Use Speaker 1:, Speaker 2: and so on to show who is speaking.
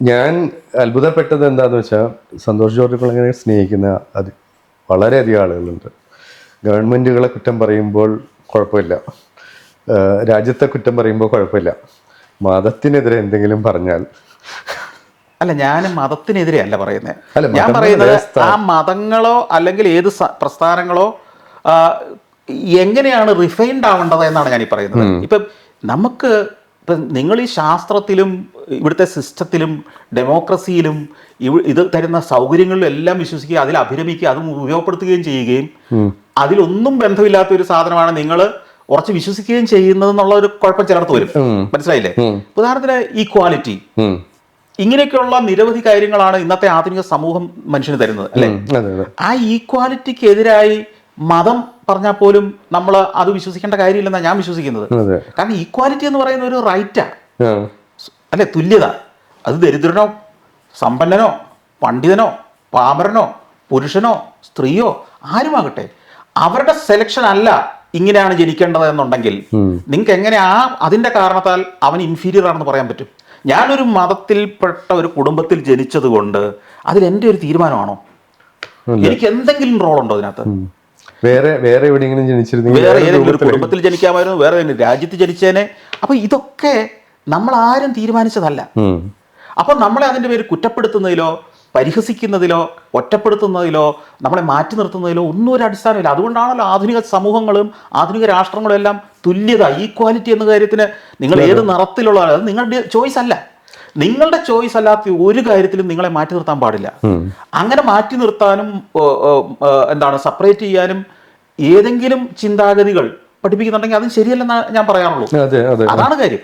Speaker 1: ഞാൻ അത്ഭുതപ്പെട്ടത് എന്താന്ന് വെച്ചാൽ സന്തോഷ് ജോർജ് കുളങ്ങരെ സ്നേഹിക്കുന്ന അത് വളരെയധികം ആളുകളുണ്ട്. ഗവൺമെൻറ്റുകളെ കുറ്റം പറയുമ്പോൾ കുഴപ്പമില്ല, രാജ്യത്തെ കുറ്റം പറയുമ്പോൾ കുഴപ്പമില്ല, മതത്തിനെതിരെ എന്തെങ്കിലും പറഞ്ഞാൽ
Speaker 2: അല്ല, ഞാൻ മതത്തിനെതിരെ അല്ല പറയുന്നത്.
Speaker 1: അല്ല,
Speaker 2: ഞാൻ
Speaker 1: മതം
Speaker 2: പറയുന്നത്
Speaker 1: വ്യവസ്ഥ.
Speaker 2: ആ മതങ്ങളോ അല്ലെങ്കിൽ ഏത് പ്രസ്ഥാനങ്ങളോ ആ, എങ്ങനെയാണ് റിഫൈൻഡ് ആവേണ്ടത് എന്നാണ് ഞാൻ ഈ പറയുന്നത്. ഇപ്പം നമുക്ക് ഇപ്പം നിങ്ങൾ ഈ ശാസ്ത്രത്തിലും ഇവിടുത്തെ സിസ്റ്റത്തിലും ഡെമോക്രസിയിലും ഇത് തരുന്ന സൗകര്യങ്ങളിലും എല്ലാം വിശ്വസിക്കുക, അതിൽ അഭിരമിക്കുക, അതും ഉപയോഗപ്പെടുത്തുകയും ചെയ്യുകയും അതിലൊന്നും ബന്ധമില്ലാത്ത ഒരു സാധനമാണ് നിങ്ങൾ ഉറച്ച് വിശ്വസിക്കുകയും ചെയ്യുന്നത് എന്നുള്ള ഒരു കുഴപ്പം ചിലടത്ത് വരും. മനസ്സിലായില്ലേ? ഉദാഹരണത്തിന് ഈക്വാലിറ്റി, ഇങ്ങനെയൊക്കെയുള്ള നിരവധി കാര്യങ്ങളാണ് ഇന്നത്തെ ആധുനിക സമൂഹം മനുഷ്യന് തരുന്നത്, അല്ലെ? ആ ഈക്വാലിറ്റിക്കെതിരായി മതം പറഞ്ഞാൽ പോലും നമ്മൾ അത് വിശ്വസിക്കേണ്ട കാര്യമില്ലെന്നാണ് ഞാൻ വിശ്വസിക്കുന്നത്. കാരണം ഈക്വാലിറ്റി എന്ന് പറയുന്ന ഒരു റൈറ്റാ, അല്ലെ? തുല്യത. അത് ദരിദ്രനോ സമ്പന്നനോ പണ്ഡിതനോ പാമരനോ പുരുഷനോ സ്ത്രീയോ ആരുമാകട്ടെ, അവരുടെ സെലക്ഷൻ അല്ല ഇങ്ങനെയാണ് ജനിക്കേണ്ടത് എന്നുണ്ടെങ്കിൽ നിങ്ങൾക്ക് എങ്ങനെ അതിന്റെ കാരണത്താൽ അവൻ ഇൻഫീരിയർ ആണെന്ന് പറയാൻ പറ്റും? ഞാനൊരു മതത്തിൽപ്പെട്ട ഒരു കുടുംബത്തിൽ ജനിച്ചത് കൊണ്ട് അതിൽ എൻ്റെ ഒരു തീരുമാനമാണോ? എനിക്ക് എന്തെങ്കിലും റോൾ ഉണ്ടോ അതിനകത്ത്?
Speaker 1: വേറെ എവിടെയെങ്കിലും ജനിച്ചിരുന്നെങ്കിൽ
Speaker 2: വേറെ ഏതെങ്കിലും ഒരു കുടുംബത്തിൽ ജനിക്കാമായിരുന്നു, വേറെ ഏതെങ്കിലും രാജ്യത്ത് ജനിച്ചേനെ. അപ്പൊ ഇതൊക്കെ നമ്മൾ ആരും തീരുമാനിച്ചതല്ല. അപ്പൊ നമ്മളെ അതിൻ്റെ പേര് കുറ്റപ്പെടുത്തുന്നതിലോ പരിഹസിക്കുന്നതിലോ ഒറ്റപ്പെടുത്തുന്നതിലോ നമ്മളെ മാറ്റി നിർത്തുന്നതിലോ ഒന്നും ഒരു അടിസ്ഥാനമില്ല. അതുകൊണ്ടാണല്ലോ ആധുനിക സമൂഹങ്ങളും ആധുനിക രാഷ്ട്രങ്ങളും എല്ലാം തുല്യത, ഈക്വാലിറ്റി എന്ന കാര്യത്തിന് നിങ്ങൾ ഏത് നിറത്തിലുള്ളതാണ്, അത് നിങ്ങളുടെ ചോയ്സ് അല്ല. നിങ്ങളുടെ ചോയ്സ് അല്ലാത്ത ഒരു കാര്യത്തിലും നിങ്ങളെ മാറ്റി നിർത്താൻ പാടില്ല. അങ്ങനെ മാറ്റി നിർത്താനും സെപ്പറേറ്റ് ചെയ്യാനും ഏതെങ്കിലും ചിന്താഗതികൾ പഠിപ്പിക്കുന്നുണ്ടെങ്കിൽ അത് ശരിയല്ലെന്ന് ഞാൻ പറയാറുള്ളൂ. അതാണ് കാര്യം.